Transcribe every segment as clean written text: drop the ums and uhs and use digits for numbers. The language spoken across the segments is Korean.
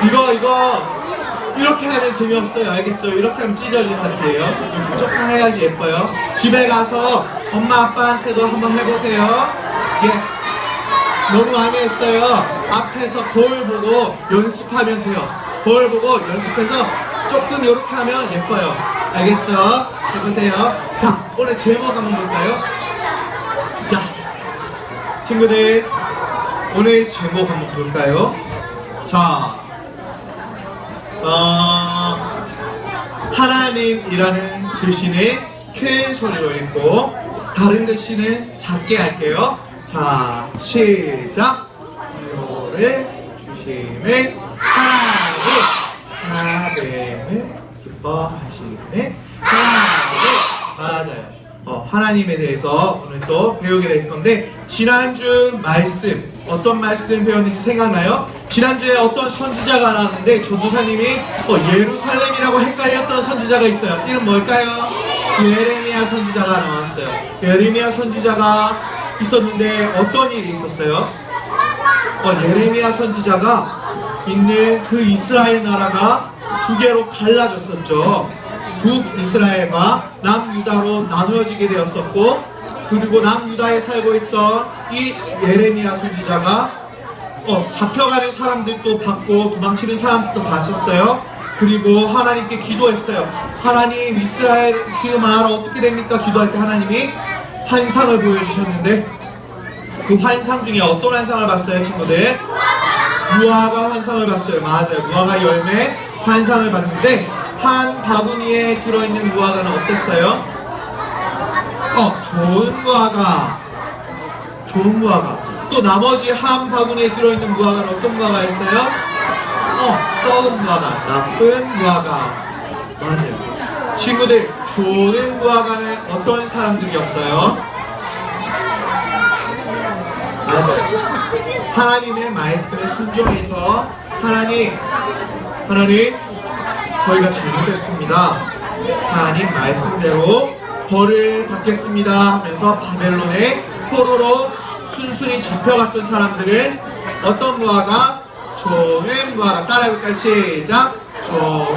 이거 이렇게 하면 재미없어요. 알겠죠? 이렇게 하면 찢어진 하트예요. 조금 해야지 예뻐요. 집에 가서 엄마 아빠한테도 한번 해보세요. 예. 너무 많이 했어요. 앞에서 거울 보고 연습하면 돼요. 거울 보고 연습해서 조금 이렇게 하면 예뻐요. 알겠죠? 해보세요. 자, 오늘 제목 한번 볼까요? 자, 친구들 오늘 제목 한번 볼까요? 자, 하나님이라는 글씨는 큰 소리로 읽고 다른 글씨는 작게 할게요. 자, 시작. 이거를 주심을 하나님을 기뻐하시는 하나님. 맞아요. 하나님에 대해서 오늘 또 배우게 될 건데, 지난주 말씀 어떤 말씀 배웠는지 생각나요? 지난주에 어떤 선지자가 나왔는데 전도사님이 예루살렘이라고 헷갈렸던 선지자가 있어요. 이름 뭘까요? 예레미야 선지자가 나왔어요. 예레미야 선지자가 있었는데 어떤 일이 있었어요? 예레미야 선지자가 있는 그 이스라엘 나라가 두 개로 갈라졌었죠. 북이스라엘과 남유다로 나누어지게 되었었고, 그리고 남유다에 살고 있던 이 예레미야 선지자가 잡혀가는 사람들도 봤고 도망치는 사람들도 봤었어요. 그리고 하나님께 기도했어요. 하나님, 이스라엘 그 나라 어떻게 됩니까? 기도할 때 하나님이 환상을 보여주셨는데, 그 환상 중에 어떤 환상을 봤어요, 친구들? 무화과 환상을 봤어요. 맞아요. 무화과 열매 환상을 봤는데, 한 바구니에 들어있는 무화과는 어땠어요? 좋은 무화과. 좋은 무화과. 또 나머지 한 바구니에 들어있는 무화과는 어떤 무화과였어요? 썩은 무화과. 나쁜 무화과. 맞아요. 친구들, 좋은 무화과는 어떤 사람들이었어요? 맞아요. 하나님의 말씀에 순종해서 하나님 저희가 잘못했습니다. 하나님 말씀대로 벌을 받겠습니다 하면서 바벨론의 포로로 순순히 잡혀갔던 사람들을 어떤 무화과? 좋은 무화과. 따라해볼까요? 시작. 좋은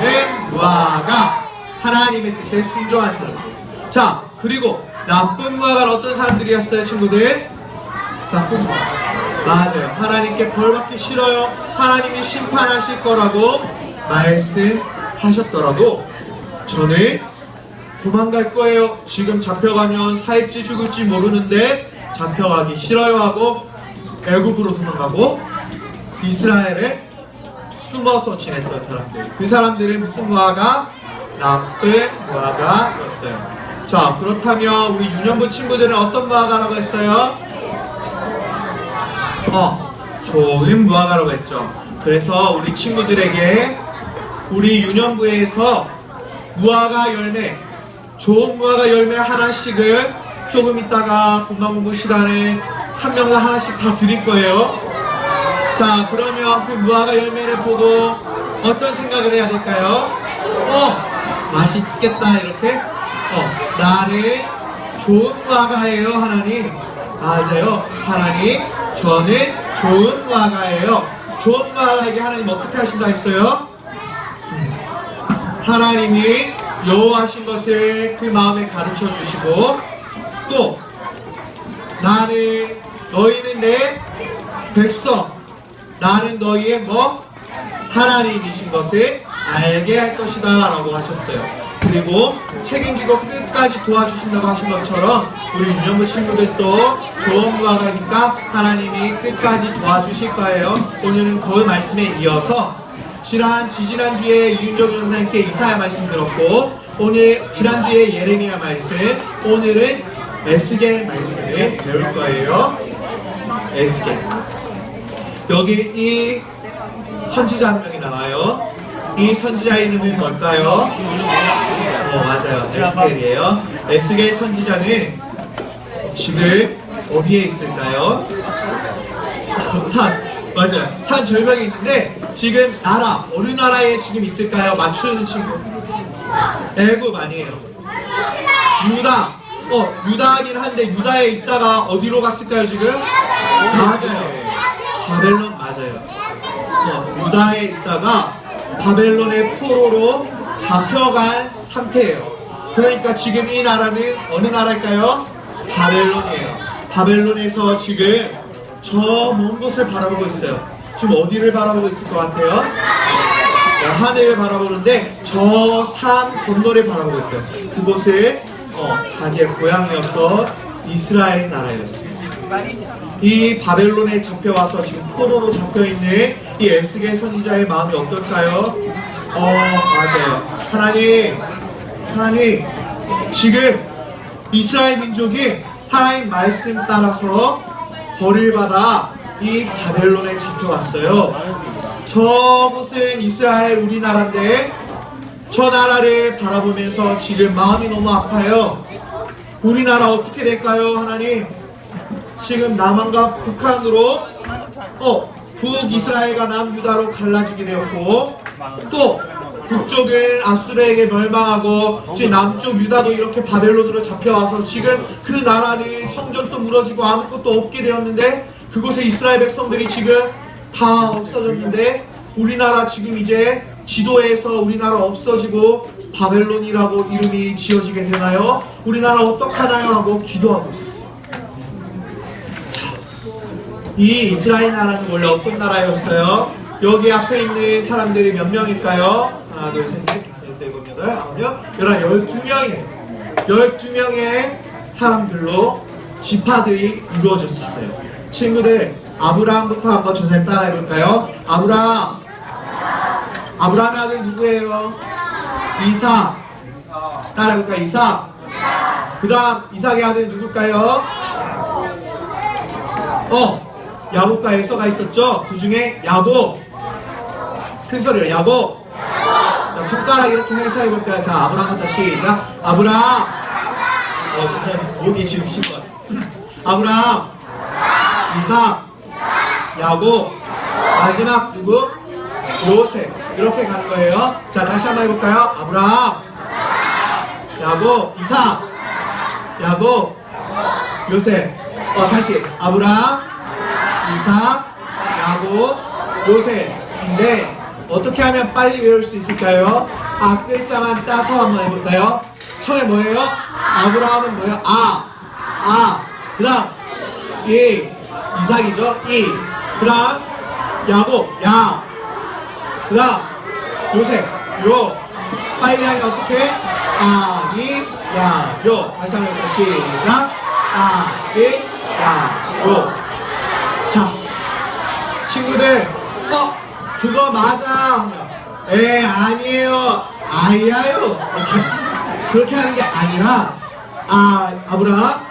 무화과. 하나님의 뜻에 순종한 사람들. 자, 그리고 나쁜 무화과는 어떤 사람들이었어요, 친구들? 나쁜 무화과. 맞아요. 하나님께 벌 받기 싫어요. 하나님이 심판하실 거라고 말씀하셨더라도 저는 도망갈 거예요. 지금 잡혀가면 살지 죽을지 모르는데 잡혀가기 싫어요 하고 애굽으로 도망가고 이스라엘에 숨어서 지냈던 사람들. 그 사람들은 무슨 무화과? 나쁜 무화과였어요. 자, 그렇다면 우리 유년부 친구들은 어떤 무화과라고 했어요? 좋은 무화과라고 했죠. 그래서 우리 친구들에게 우리 유년부에서 무화과 열매, 좋은 무화과 열매 하나씩을 조금 있다가 공간공부 시간에 한 명당 하나씩 다 드릴 거예요. 자, 그러면 그 무화과 열매를 보고 어떤 생각을 해야 될까요? 맛있겠다 이렇게. 나는 좋은 무화과예요, 하나님. 맞아요. 하나님, 저는 좋은 무화과예요. 좋은 무화과에게 하나님 어떻게 하신다 했어요? 하나님이 여호와하신 것을 그 마음에 가르쳐 주시고, 또 너희는 내 백성, 나는 너희의 하나님이신 것을 알게 할 것이다 라고 하셨어요. 그리고 책임지고 끝까지 도와주신다고 하신 것처럼 우리 유년부 친구들도 좋은 무화과니까 하나님이 끝까지 도와주실 거예요. 오늘은 그 말씀에 이어서 지지난주에 이윤정 선생님께 이사야 말씀 들었고, 지난주에 예레미야 말씀, 오늘은 에스겔 말씀을 배울 거예요. 에스겔. 여기 이 선지자 한 명이 나와요. 이 선지자 이름은 뭘까요? 맞아요. 에스겔이에요. 에스겔 선지자는 지금 어디에 있을까요? 산. 맞아요. 산 절벽에 있는데 지금 어느 나라에 지금 있을까요? 맞추는 친구. 애굽 아니에요. 유다. 유다이긴 한데 유다에 있다가 어디로 갔을까요 지금? 맞아요. 바벨론 맞아요. 유다에 있다가 바벨론의 포로로 잡혀간 상태예요. 그러니까 지금 이 나라는 어느 나라일까요? 바벨론이에요. 바벨론에서 지금 저 먼 곳을 바라보고 있어요. 지금 어디를 바라보고 있을 것 같아요? 하늘을 바라보는데 저 산 건너를 바라보고 있어요. 그곳을 자기의 고향이었던 이스라엘 나라였어요. 이 바벨론에 잡혀와서 지금 포로로 잡혀있는 이 에스겔 선지자의 마음이 어떨까요? 맞아요. 하나님 지금 이스라엘 민족이 하나님 말씀 따라서 벌을 받아 이 바벨론에 잡혀왔어요. 저곳은 이스라엘 우리나라인데 저 나라를 바라보면서 지금 마음이 너무 아파요. 우리나라 어떻게 될까요, 하나님? 지금 남한과 북한으로 북이스라엘과 남유다로 갈라지게 되었고, 또 북쪽은 아수르에게 멸망하고 지금 남쪽 유다도 이렇게 바벨론으로 잡혀와서 지금 그 나라는 성전도 무너지고 아무것도 없게 되었는데, 그곳에 이스라엘 백성들이 지금 다 없어졌는데, 우리나라 지금 이제 지도에서 우리나라 없어지고 바벨론이라고 이름이 지어지게 되나요? 우리나라 어떡하나요? 하고 기도하고 있었어요. 자, 이 이스라엘 나라는 원래 어떤 나라였어요? 여기 앞에 있는 사람들이 몇 명일까요? 하나, 둘, 셋, 넷, 다섯, 여섯, 일곱, 여덟, 아홉 명, 12명이에요. 12명의 사람들로 지파들이 이루어졌었어요. 친구들, 아브라함부터 한번 전체 따라해볼까요? 아브라함의 아들 누구예요? 이삭. 따라해볼까요? 이삭. 그 다음 이삭의 아들 누굴까요? 야곱과 에서가 있었죠? 그 중에 야곱. 큰 소리로 야곱. 자, 손가락 이렇게 해서 해볼까요? 자, 아브라함부터 시작. 아브라함. 정말 목이 지우신 것 같아요. 아브라함, 이삭, 야곱, 마지막 누구? 요셉. 이렇게 가는 거예요. 자, 다시 한번 해볼까요? 아브라함, 야곱, 이삭, 야곱, 요셉. 다시 아브라함, 이삭, 야곱, 요셉인데 어떻게 하면 빨리 외울 수 있을까요? 글자만 따서 한번 해볼까요? 처음에 뭐예요? 아브라함은 뭐예요? 그 다음 이삭이죠? 그 다음 야곱, 야. 그 다음 요셉, 요. 빨리 하면 어떻게? 요. 다시 한번 해볼까요? 시작. 요. 자, 친구들, 그거 맞아. 아니에요. 아이야요. 그렇게 하는 게 아니라, 아브라함,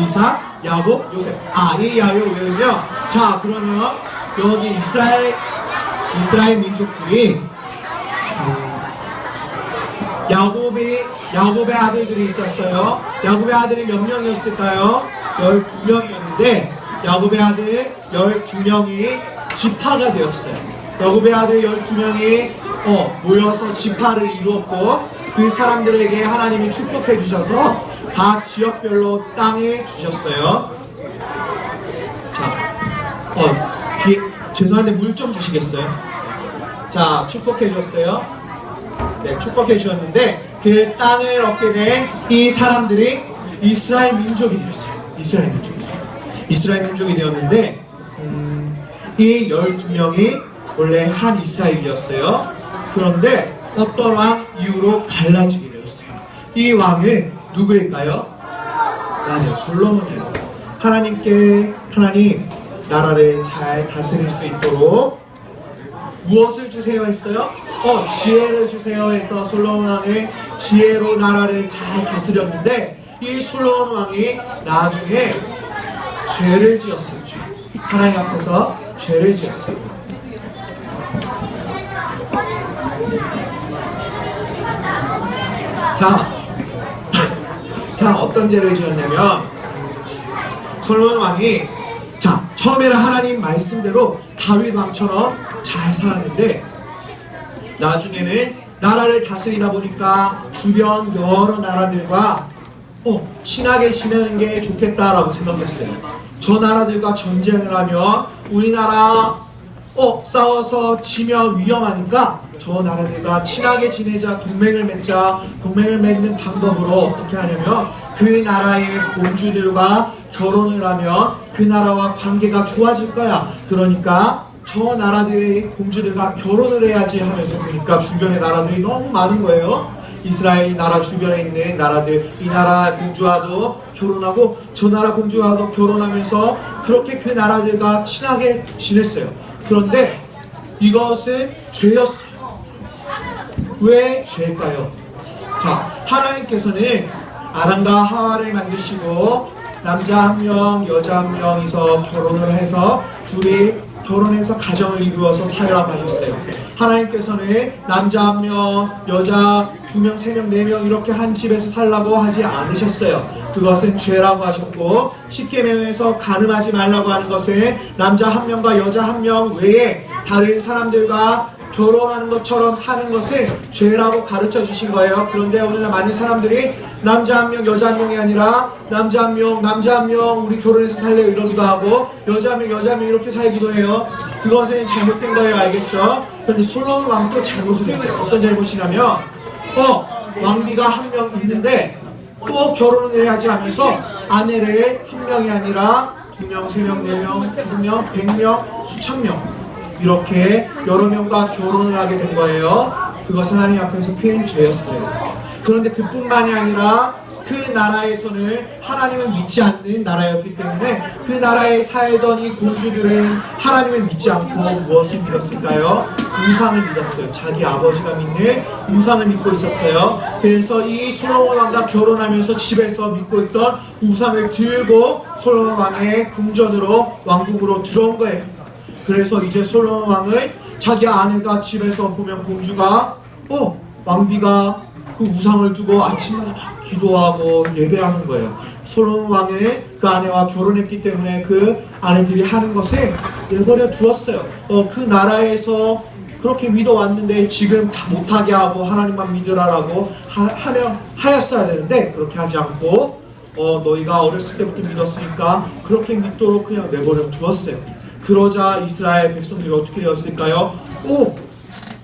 이삭, 야곱, 요셉. 아이야요. 왜요? 자, 그러면 여기 이스라엘 민족들이 야곱의 아들들이 있었어요. 야곱의 아들이 몇 명이었을까요? 12명이었는데 야곱의 아들 12명이 지파가 되었어요. 야곱의 아들 12명이 모여서 지파를 이루었고, 그 사람들에게 하나님이 축복해 주셔서 각 지역별로 땅을 주셨어요. 자, 죄송한데 물 좀 주시겠어요? 자, 축복해 주셨어요. 네, 축복해 주셨는데 그 땅을 얻게 된 이 사람들이 이스라엘 민족이 되었어요. 이스라엘 민족이 되었는데 이 12명이 원래 한 이스라엘이었어요. 그런데 어떠한 이유로 갈라지게 되었어요. 이 왕은 누구일까요? 맞아요, 솔로몬이에요. 하나님 나라를 잘 다스릴 수 있도록 무엇을 주세요 했어요? 지혜를 주세요 해서 솔로몬 왕은 지혜로 나라를 잘 다스렸는데, 이 솔로몬 왕이 나중에 죄를 지었어요. 하나님 앞에서 죄를 지었어요. 자, 어떤 죄를 지었냐면, 솔로몬 왕이 처음에는 하나님 말씀대로 다윗 왕처럼 잘 살았는데, 나중에는 나라를 다스리다 보니까 주변 여러 나라들과 친하게 지내는 게 좋겠다라고 생각했어요. 저 나라들과 전쟁을 하면 우리나라 싸워서 지면 위험하니까 저 나라들과 친하게 지내자, 동맹을 맺자. 동맹을 맺는 방법으로 어떻게 하냐면 그 나라의 공주들과 결혼을 하면 그 나라와 관계가 좋아질 거야. 그러니까 저 나라들의 공주들과 결혼을 해야지 하면서 보니까 주변의 나라들이 너무 많은 거예요. 이스라엘 나라 주변에 있는 나라들, 이 나라 공주와도 결혼하고 저 나라 공주와도 결혼하면서 그렇게 그 나라들과 친하게 지냈어요. 그런데 이것은 죄였어요. 왜 죄일까요? 자, 하나님께서는 아담과 하와를 만드시고 남자 한 명, 여자 한 명이서 결혼을 해서 둘이 결혼해서 가정을 이루어서 살아가셨어요. 하나님께서는 남자 한 명, 여자 두 명, 세 명, 네 명 이렇게 한 집에서 살라고 하지 않으셨어요. 그것은 죄라고 하셨고 십계명에서 간음하지 말라고 하는 것은 남자 한 명과 여자 한 명 외에 다른 사람들과 결혼하는 것처럼 사는 것을 죄라고 가르쳐 주신 거예요. 그런데 오늘날 많은 사람들이 남자 한 명, 여자 한 명이 아니라 남자 한 명, 우리 결혼해서 살래요 이러기도 하고 여자 한 명, 여자 한 명 이렇게 살기도 해요. 그것은 잘못된 거예요. 알겠죠? 그런데 솔로몬 왕도 잘못을 했어요. 어떤 잘못이냐면 왕비가 한 명 있는데 또 결혼을 해야지 하면서 아내를 한 명이 아니라 두 명, 세 명, 네 명, 다섯 명, 100명, 수천 명 이렇게 여러 명과 결혼을 하게 된 거예요. 그것은 하나님 앞에서 큰 죄였어요. 그런데 그뿐만이 아니라 그 나라에서는 하나님을 믿지 않는 나라였기 때문에 그 나라에 살던 이 공주들은 하나님을 믿지 않고 무엇을 믿었을까요? 우상을 믿었어요. 자기 아버지가 믿는 우상을 믿고 있었어요. 그래서 이 솔로몬 왕과 결혼하면서 집에서 믿고 있던 우상을 들고 솔로몬 왕의 궁전으로 왕국으로 들어온 거예요. 그래서 이제 솔로몬 왕을 자기 아내가 집에서 보면 공주가 왕비가 그 우상을 두고 아침마다 막 기도하고 예배하는 거예요. 솔로몬 왕의 그 아내와 결혼했기 때문에 그 아내들이 하는 것을 내버려 두었어요. 그 나라에서 그렇게 믿어왔는데 지금 다 못하게 하고 하나님만 믿으라라고 하였어야 되는데 그렇게 하지 않고 너희가 어렸을 때부터 믿었으니까 그렇게 믿도록 그냥 내버려 두었어요. 그러자 이스라엘 백성들이 어떻게 되었을까요?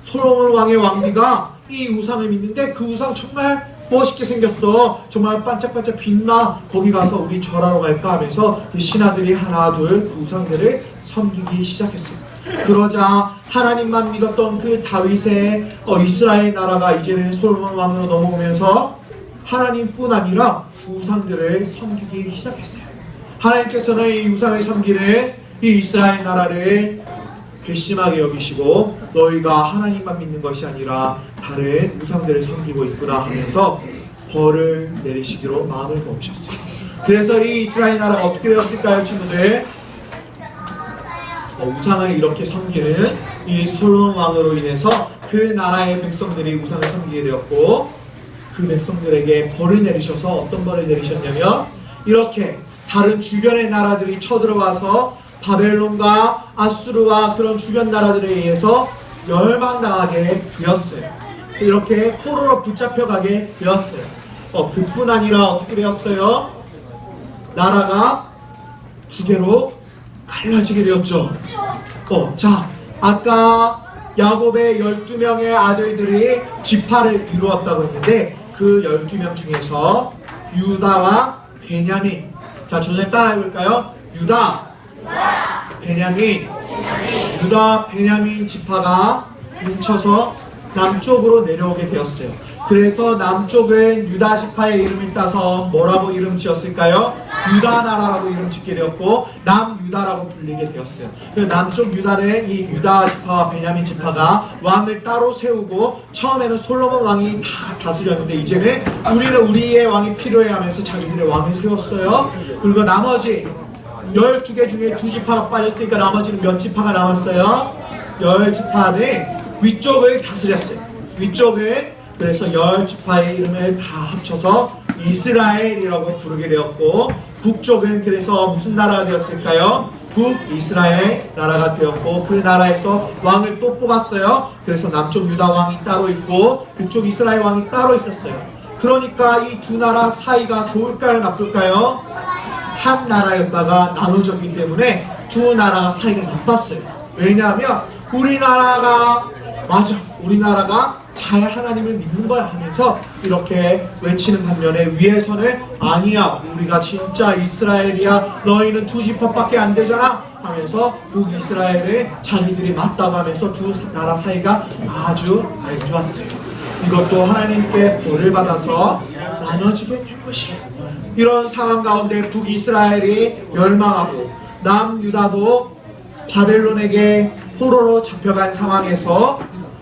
솔로몬 왕의 왕비가 이 우상을 믿는데 그 우상 정말 멋있게 생겼어. 정말 반짝반짝 빛나. 거기 가서 우리 절하러 갈까 하면서 그 신하들이 하나 둘 그 우상들을 섬기기 시작했어요. 그러자 하나님만 믿었던 그 다윗의 이스라엘 나라가 이제는 솔로몬 왕으로 넘어오면서 하나님뿐 아니라 우상들을 섬기기 시작했어요. 하나님께서는 이 우상을 섬기는 이 이스라엘 나라를 괘씸하게 여기시고 너희가 하나님만 믿는 것이 아니라 다른 우상들을 섬기고 있구나 하면서 벌을 내리시기로 마음을 먹으셨어요. 그래서 이 이스라엘 나라가 어떻게 되었을까요, 친구들? 우상을 이렇게 섬기는 이 솔로몬 왕으로 인해서 그 나라의 백성들이 우상을 섬기게 되었고 그 백성들에게 벌을 내리셔서 어떤 벌을 내리셨냐면 이렇게 다른 주변의 나라들이 쳐들어와서 바벨론과 아수르와 그런 주변 나라들에 의해서 멸망당하게 되었어요. 이렇게 포로로 붙잡혀가게 되었어요. 그뿐 아니라 어떻게 되었어요? 나라가 두 개로 갈라지게 되었죠. 자, 아까 야곱의 12명의 아들들이 지파를 이루었다고 했는데 그 12명 중에서 유다와 베냐민. 자, 전체 따라해볼까요? 유다, 베냐민, 유다, 베냐민 지파가 뭉쳐서 남쪽으로 내려오게 되었어요. 그래서 남쪽은 유다 지파의 이름을 따서 뭐라고 이름 지었을까요? 유다 나라라고 이름 짓게 되었고 남유다라고 불리게 되었어요. 그 남쪽 유다는 이 유다 지파와 베냐민 지파가 왕을 따로 세우고 처음에는 솔로몬 왕이 다 다스렸는데 이제는 우리의 왕이 필요해 하면서 자기들의 왕을 세웠어요. 그리고 나머지 12개 중에 2지파가 빠졌으니까 나머지는 몇 지파가 남았어요? 10지파는 위쪽을 다스렸어요. 위쪽을 그래서 10지파의 이름을 다 합쳐서 이스라엘이라고 부르게 되었고 북쪽은 그래서 무슨 나라가 되었을까요? 북이스라엘 나라가 되었고 그 나라에서 왕을 또 뽑았어요. 그래서 남쪽 유다 왕이 따로 있고 북쪽 이스라엘 왕이 따로 있었어요. 그러니까 이 두 나라 사이가 좋을까요? 나쁠까요? 한 나라였다가 나눠졌기 때문에 두 나라 사이가 나빴어요. 왜냐하면 우리나라가 잘 하나님을 믿는 거야 하면서 이렇게 외치는 반면에 위에서는 아니야, 우리가 진짜 이스라엘이야, 너희는 두 지파밖에 안 되잖아 하면서 북이스라엘을 자기들이 맞다고 하면서 두 나라 사이가 아주 안 좋았어요. 이것도 하나님께 벌을 받아서 나눠지게 된 것이에요. 이런 상황 가운데 북이스라엘이 멸망하고 남유다도 바벨론에게 포로로 잡혀간 상황에서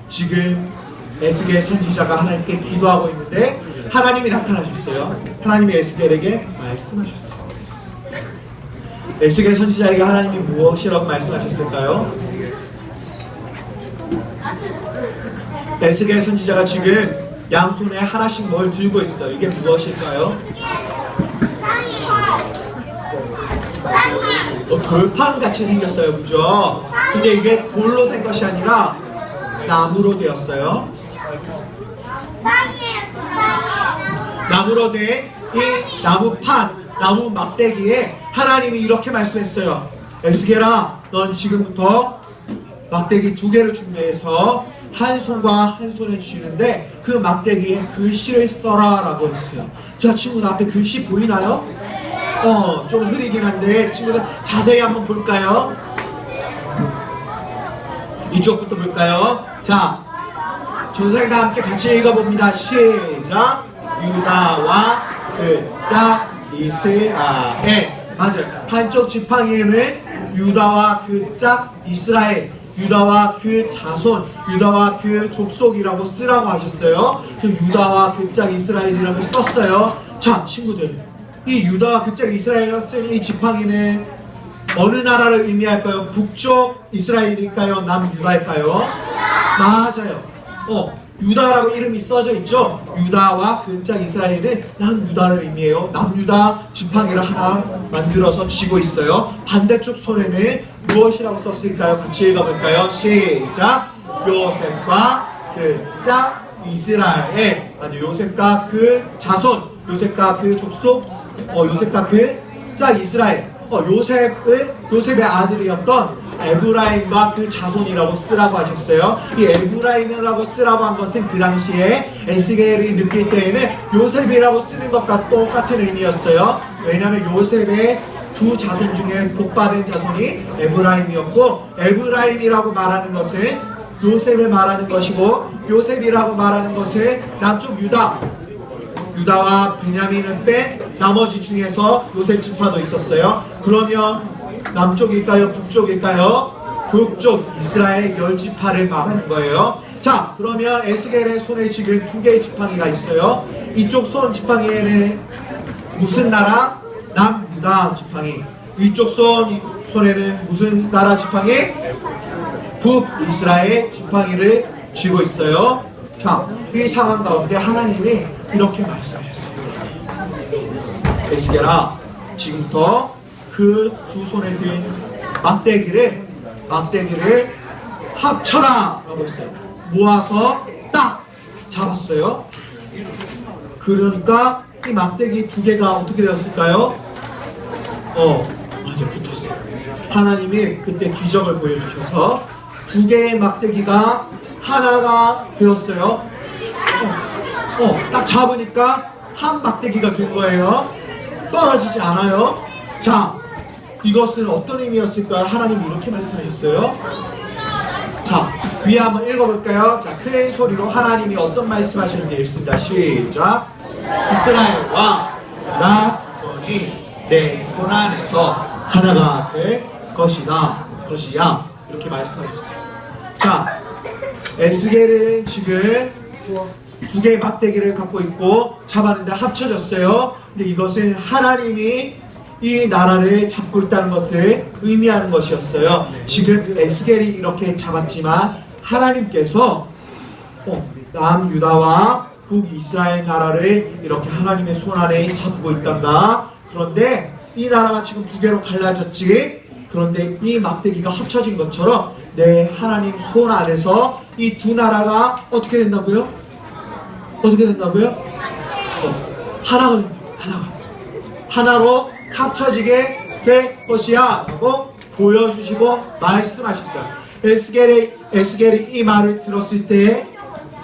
지금 에스겔 선지자가 하나님께 기도하고 있는데 하나님이 나타나셨어요. 하나님이 에스겔에게 말씀하셨어요. 에스겔 선지자에게 하나님이 무엇이라고 말씀하셨을까요? 에스겔 선지자가 지금 양손에 하나씩 뭘 들고 있어요. 이게 무엇일까요? 돌판같이 생겼어요. 그죠? 근데 이게 돌로 된 것이 아니라 나무로 되었어요. 나무로 된 이 나무판, 나무 막대기에 하나님이 이렇게 말씀했어요. 에스겔아, 넌 지금부터 막대기 2개를 준비해서 한 손과 한 손에 쥐는데 그 막대기에 글씨를 써라 라고 했어요. 자, 친구들 앞에 글씨 보이나요? 좀 흐리긴 한데 친구들 자세히 한번 볼까요? 이쪽부터 볼까요? 자, 전생과 함께 같이 읽어봅니다. 시작! 유다와 그짝 이스라엘. 맞아요. 한쪽 지팡이에는 유다와 그짝 이스라엘, 유다와 그 자손, 유다와 그 족속이라고 쓰라고 하셨어요. 그 유다와 그짝 이스라엘이라고 썼어요. 자, 친구들, 이 유다와 그짝 이스라엘이라고 쓴 이 지팡이는 어느 나라를 의미할까요? 북쪽 이스라엘일까요? 남유다일까요? 맞아요. 유다라고 이름이 써져 있죠? 유다와 근짝 이스라엘은 남유다를 의미해요. 남유다 지팡이를 하나 만들어서 쥐고 있어요. 반대쪽 손에는 무엇이라고 썼을까요? 같이 읽어볼까요? 시작! 요셉과 근짝 이스라엘. 아주 요셉과 그 자손, 요셉과 그 족속, 요셉과 그짝 이스라엘. 요셉의 아들이었던 에브라임과 그 자손이라고 쓰라고 하셨어요. 이 에브라임이라고 쓰라고 한 것은 그 당시에 에스겔이 느낄 때에는 요셉이라고 쓰는 것과 똑같은 의미였어요. 왜냐하면 요셉의 두 자손 중에 복받은 자손이 에브라임이었고, 에브라임이라고 말하는 것은 요셉을 말하는 것이고, 요셉이라고 말하는 것은 남쪽 유다와 베냐민을 뺀 나머지 중에서 요셉 지파도 있었어요. 그러면 남쪽일까요? 북쪽일까요? 북쪽 이스라엘 10지파를 말하는 거예요. 자, 그러면 에스겔의 손에 지금 2개의 지팡이가 있어요. 이쪽 손 지팡이에는 무슨 나라? 남유다 지팡이. 이쪽 손에는 무슨 나라 지팡이? 북이스라엘 지팡이를 쥐고 있어요. 자, 이 상황 가운데 하나님이 이렇게 말씀하셨어요. 에스겔아, 지금부터 그 두 손에 든 막대기를 합쳐라 라고 했어요. 모아서 딱 잡았어요. 그러니까 이 막대기 2개가 어떻게 되었을까요? 맞아, 붙었어요. 하나님이 그때 기적을 보여주셔서 2개의 막대기가 하나가 되었어요. 딱 잡으니까 한 막대기가 된 거예요. 떨어지지 않아요. 자, 이것은 어떤 의미였을까요? 하나님이 이렇게 말씀하셨어요. 자, 위에 한번 읽어볼까요? 자, 큰 소리로 하나님이 어떤 말씀하셨는지 읽습니다. 시작! 이스라엘과 나 자손이 내 손 안에서 하나가 될 것이야. 이렇게 말씀하셨어요. 자, 에스겔은 지금 2개의 막대기를 갖고 있고 잡았는데 합쳐졌어요. 근데 이것은 하나님이 이 나라를 잡고 있다는 것을 의미하는 것이었어요. 지금 에스겔이 이렇게 잡았지만 하나님께서 남유다와 북이스라엘 나라를 이렇게 하나님의 손 안에 잡고 있단다. 그런데 이 나라가 지금 2개로 갈라졌지. 그런데 이 막대기가 합쳐진 것처럼 내 하나님 손 안에서 이 두 나라가 어떻게 된다고요? 하나로 합쳐지게 될 것이야 라고 보여주시고 말씀하셨어요. 에스겔이 이 말을 들었을 때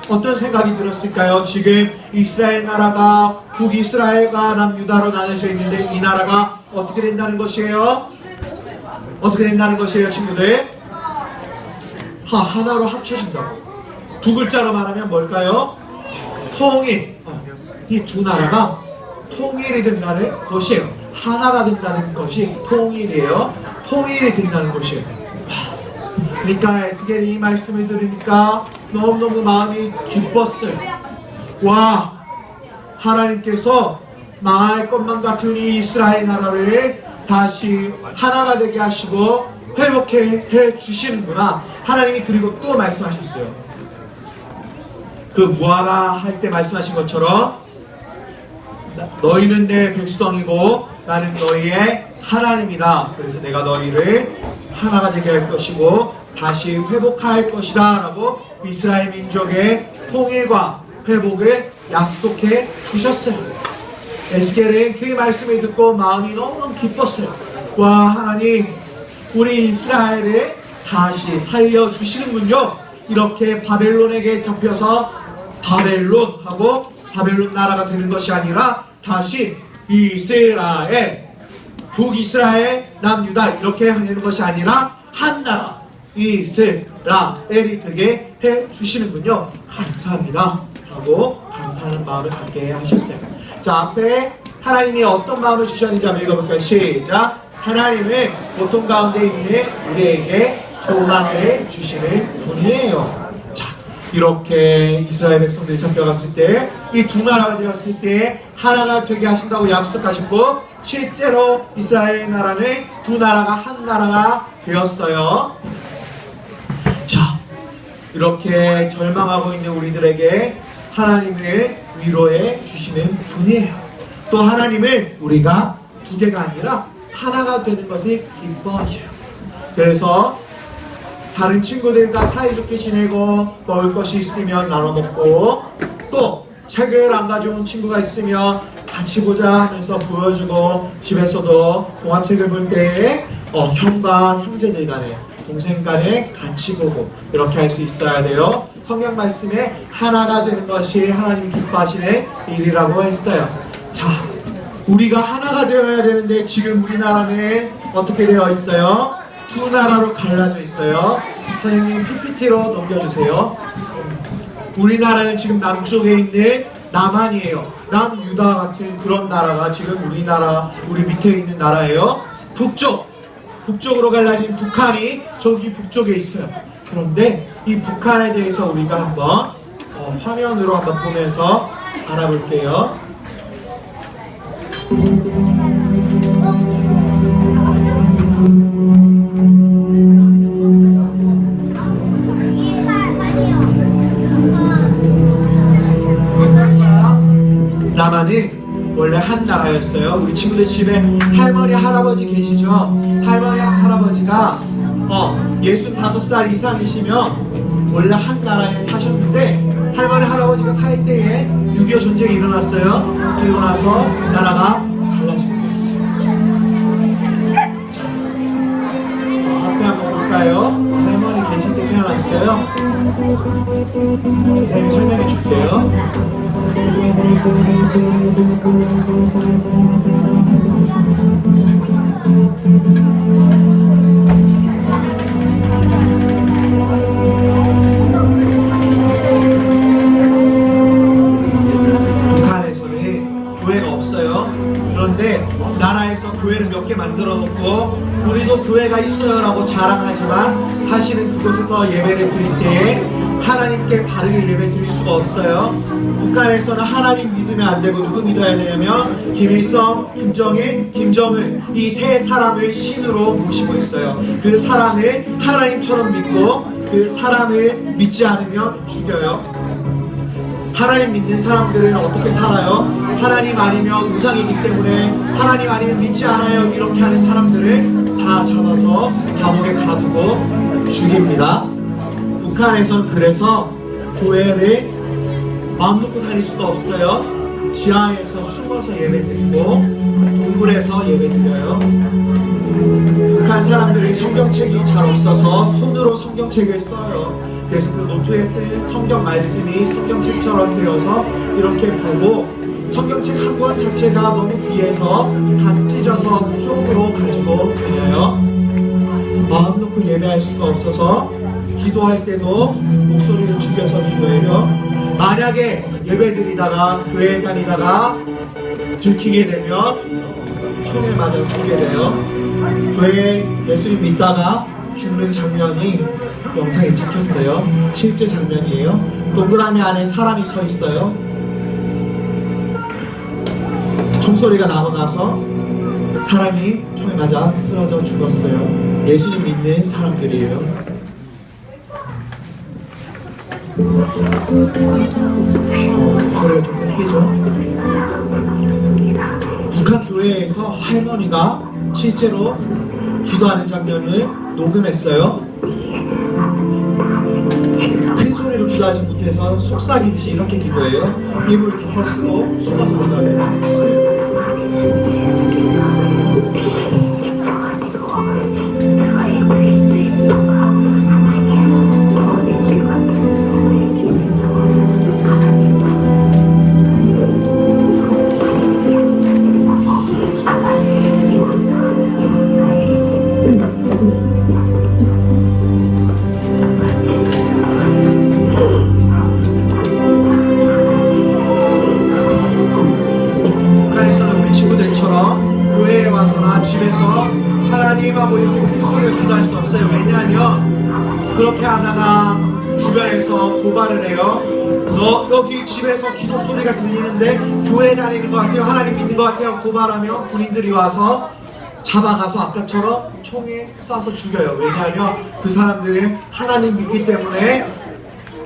어떤 생각이 들었을까요? 지금 이스라엘 나라가 북이스라엘과 남유다로 나눠져 있는데 이 나라가 어떻게 된다는 것이에요? 어떻게 된다는 것이에요, 친구들? 하나로 합쳐진다고. 두 글자로 말하면 뭘까요? 통일. 이 두 나라가 통일이 된다는 것이에요. 하나가 된다는 것이 통일이에요. 통일이 된다는 것이에요. 그러니까 에스겔이 이 말씀을 들으니까 너무너무 마음이 기뻤어요. 와, 하나님께서 망할 것만 같은 이 이스라엘 나라를 다시 하나가 되게 하시고 회복해 주시는구나. 하나님이 그리고 또 말씀하셨어요. 그 무화과 할 때 말씀하신 것처럼 너희는 내 백성이고 나는 너희의 하나님이다. 그래서 내가 너희를 하나가 되게 할 것이고 다시 회복할 것이다 라고 이스라엘 민족의 통일과 회복을 약속해 주셨어요. 에스겔은 그 말씀을 듣고 마음이 너무너무 기뻤어요. 와, 하나님 우리 이스라엘을 다시 살려주시는군요. 이렇게 바벨론에게 잡혀서 바벨론하고 바벨론 나라가 되는 것이 아니라 다시 이스라엘, 북이스라엘, 남유다 이렇게 하는 것이 아니라 한 나라 이스라엘이 되게 해주시는군요. 감사합니다 하고 감사하는 마음을 갖게 하셨어요. 자, 앞에 하나님이 어떤 마음을 주셨는지 한번 읽어볼까요? 시작! 하나님은 고통 가운데 있는 우리에게 소망을 주시는 분이에요. 자, 이렇게 이스라엘 백성들이 잡혀갔을 때 이 두 나라가 되었을 때 하나가 되게 하신다고 약속하셨고 실제로 이스라엘 나라는 두 나라가 한 나라가 되었어요. 자, 이렇게 절망하고 있는 우리들에게 하나님을 위로해 주시는 분이에요. 또 하나님은 우리가 두 개가 아니라 하나가 되는 것을 기뻐하셔요. 그래서 다른 친구들과 사이좋게 지내고 먹을 것이 있으면 나눠 먹고 또 책을 안 가져온 친구가 있으면 같이 보자 하면서 보여주고 집에서도 동화책을 볼 때 형과 형제들 간에 동생 간에 같이 보고 이렇게 할 수 있어야 돼요. 성경 말씀에 하나가 되는 것이 하나님이 기뻐하시는 일이라고 했어요. 자, 우리가 하나가 되어야 되는데 지금 우리나라는 어떻게 되어 있어요? 두 나라로 갈라져 있어요. 선생님 PPT로 넘겨주세요. 우리나라는 지금 남쪽에 있는 남한이에요. 남유다 같은 그런 나라가 지금 우리 밑에 있는 나라예요. 북쪽으로 갈라진 북한이 저기 북쪽에 있어요. 그런데 이 북한에 대해서 우리가 한번 화면으로 한번 보면서 알아볼게요. 남한은 원래 한 나라였어요. 우리 친구들 집에 할머니 할아버지 계시죠? 할머니 할아버지가 65살 이상이시면 원래 한 나라에 사셨는데 할머니 할아버지가 살 때에 6.25 전쟁이 일어났어요. 그리고 나서 나라가 갈라지게 되었어요. 자, 앞에 한번 볼까요? 할머니 계실 때 태어났어요. 선생님이 설명해 줄게요. 북한에서는 교회가 없어요. 그런데 나라에서 교회를 몇 개 만들어 놓고 우리도 교회가 있어요 라고 자랑하지만 사실은 그곳에서 예배를 드릴 때에 하나님께 바르게 예배 드릴 수가 없어요. 북한에서는 하나님 믿으면 안 되고 누구 믿어야 되냐면 김일성, 김정일, 김정은 이 세 사람을 신으로 모시고 있어요. 그 사람을 하나님처럼 믿고 그 사람을 믿지 않으면 죽여요. 하나님 믿는 사람들은 어떻게 살아요? 하나님 아니면 우상이기 때문에 하나님 아니면 믿지 않아요. 이렇게 하는 사람들을 다 잡아서 감옥에 가두고 죽입니다. 북한에선 그래서 교회를 마음 놓고 다닐 수가 없어요. 지하에서 숨어서 예배드리고 동굴에서 예배드려요. 북한 사람들이 성경책이 잘 없어서 손으로 성경책을 써요. 그래서 그 노트에 쓴 성경 말씀이 성경책처럼 되어서 이렇게 보고 성경책 한 권 자체가 너무 귀해서 다 찢어서 쪽으로 가지고 다녀요. 마음 놓고 예배할 수가 없어서 기도할 때도 목소리를 죽여서 기도해요. 만약에 예배 드리다가 교회 다니다가 들키게 되면 총에 맞아 죽게 돼요. 교회 예수님 믿다가 죽는 장면이 영상에 찍혔어요. 실제 장면이에요. 동그라미 안에 사람이 서 있어요. 총소리가 나고 나서 사람이 총에 맞아 쓰러져 죽었어요. 예수님 믿는 사람들이에요. 소리가 좀 끊기죠? 북한 교회에서 할머니가 실제로 기도하는 장면을 녹음했어요. 큰 소리로 기도하지 못해서 속삭이듯이 이렇게 기도해요. 입을 덮어쓰고 숨어서 기도해요. 집에서 하나님하고 이렇게 큰 소리로 기도할 수 없어요. 왜냐하면 그렇게 하다가 주변에서 고발을 해요. 너 여기 집에서 기도 소리가 들리는데 교회 다니는 것 같아요. 하나님 믿는 것 같아요. 고발하면 군인들이 와서 잡아가서 아까처럼 총에 쏴서 죽여요. 왜냐하면 그 사람들은 하나님 믿기 때문에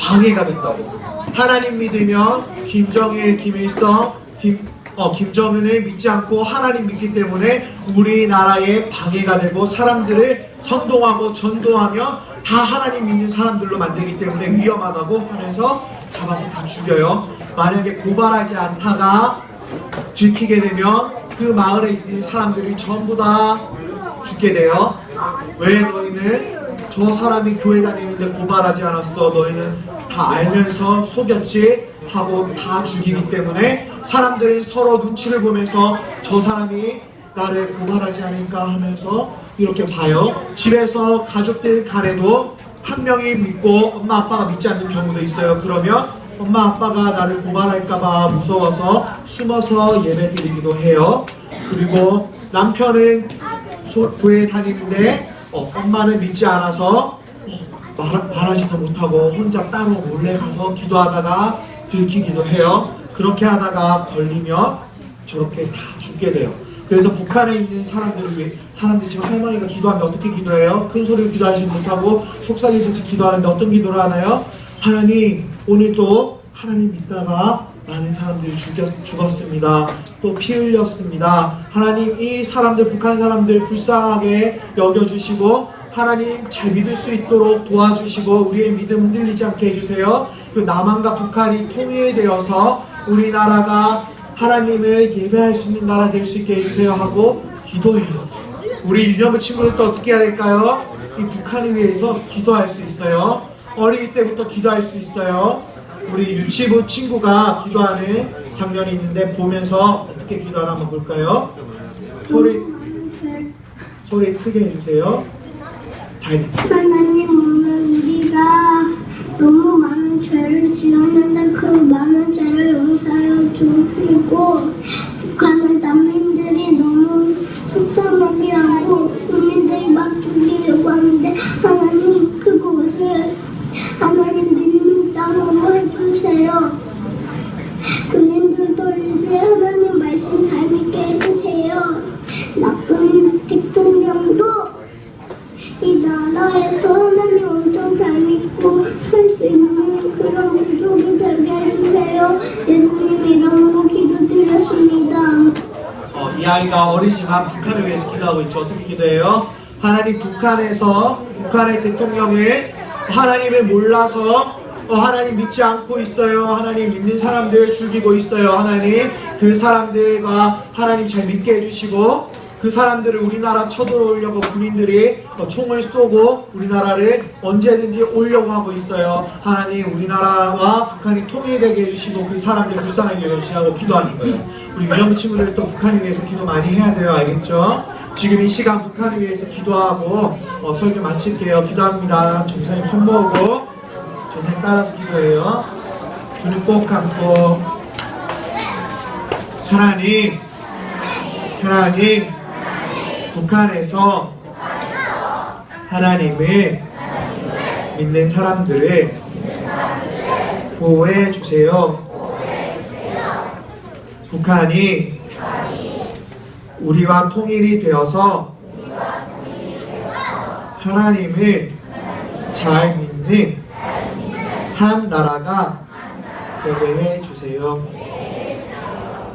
방해가 됐다고. 하나님 믿으면 김정일, 김일성, 김정은을 믿지 않고 하나님 믿기 때문에 우리나라에 방해가 되고 사람들을 선동하고 전도하며 다 하나님 믿는 사람들로 만들기 때문에 위험하다고 하면서 잡아서 다 죽여요. 만약에 고발하지 않다가 들키게 되면 그 마을에 있는 사람들이 전부 다 죽게 돼요. 왜 너희는 저 사람이 교회 다니는데 고발하지 않았어? 너희는 다 알면서 속였지? 하고 다 죽이기 때문에 사람들이 서로 눈치를 보면서 저 사람이 나를 고발하지 않을까 하면서 이렇게 봐요. 집에서 가족들 간에도 한 명이 믿고 엄마 아빠가 믿지 않는 경우도 있어요. 그러면 엄마 아빠가 나를 고발할까봐 무서워서 숨어서 예배 드리기도 해요. 그리고 남편은 교회에 다니는데 엄마는 믿지 않아서 말하지도 못하고 혼자 따로 몰래 가서 기도하다가 들키기도 해요. 그렇게 하다가 걸리면 저렇게 다 죽게 돼요. 그래서 북한에 있는 사람들이 지금 할머니가 기도하는데 어떻게 기도해요? 큰 소리로 기도하지 못하고 속삭이듯이 기도하는데 어떤 기도를 하나요? 하나님, 오늘도 하나님 믿다가 많은 사람들이 죽었습니다. 또 피 흘렸습니다. 하나님, 이 사람들, 북한 사람들 불쌍하게 여겨주시고 하나님 잘 믿을 수 있도록 도와주시고 우리의 믿음 흔들리지 않게 해주세요. 그 남한과 북한이 통일되어서 우리나라가 하나님을 예배할 수 있는 나라 될 수 있게 해주세요 하고 기도해요. 우리 유년부 친구들도 어떻게 해야 될까요? 이 북한을 위해서 기도할 수 있어요. 어릴 때부터 기도할 수 있어요. 우리 유치부 친구가 기도하는 장면이 있는데 보면서 어떻게 기도하나 한번 볼까요? 소리 크게 해주세요. 하나님, 오늘 우리가 너무 많은 죄를 지었는데 그 많은 죄를 용서하여 주시고 북한의 난민들이 너무 속상하게 하고 국민들이 막 죽이려고 하는데 하나님, 그곳을 하나님 믿는 땅으로 해주세요. 군인들도 이제 하나님 말씀 잘 믿게 해주세요. 나쁜 대통령도 이 나라에서 하나님 엄청 잘 믿고 살 수 있는 그런 민족이 되게 해주세요. 예수님 이름으로 기도드렸습니다. 이 아이가 어리지만 북한을 위해서 기도하고 있죠. 어떻게 기도해요? 하나님, 북한에서 북한의 대통령을 하나님을 몰라서 하나님 믿지 않고 있어요. 하나님 믿는 사람들 죽이고 있어요. 하나님 그 사람들과 하나님 잘 믿게 해주시고 그 사람들을 우리나라 쳐들어오려고 군인들이 총을 쏘고 우리나라를 언제든지 오려고 하고 있어요. 하나님 우리나라와 북한이 통일되게 해주시고 그 사람들 불쌍하게 해주시라고 기도하는 거예요. 우리 유년부 친구들 또 북한을 위해서 기도 많이 해야 돼요. 알겠죠? 지금 이 시간 북한을 위해서 기도하고 설교 마칠게요. 기도합니다. 전사님 손 모으고 전사님 따라서 기도해요. 눈을 꼭 감고 하나님 북한에서 하나님을 믿는 사람들을 보호해 주세요. 북한이 우리와 통일이 되어서 하나님을 잘 믿는 한 나라가 되게 해 주세요.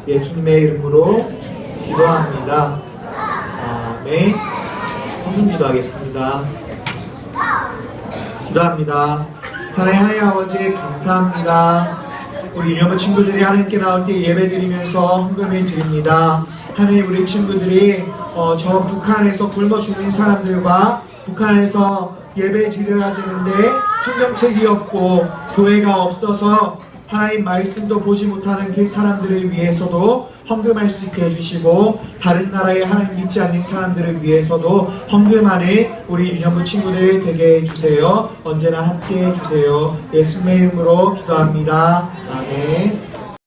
예수님의 이름으로 기도합니다. 아멘. 한번 기도하겠습니다. 기도합니다. 사랑의 하나님 아버지 감사합니다. 우리 유년부 친구들이 하나님께 나올 때 예배 드리면서 헌금을 드립니다. 하나님 우리 친구들이 저 북한에서 굶어 죽는 사람들과 북한에서 예배 드려야 되는데 성경책이 없고 교회가 없어서 하나님 말씀도 보지 못하는 그 사람들을 위해서도 헌금할 수 있게 해주시고 다른 나라에 하나님 믿지 않는 사람들을 위해서도 헌금하는 우리 유년부 친구들 되게 해주세요. 언제나 함께 해주세요. 예수님의 이름으로 기도합니다. 아멘.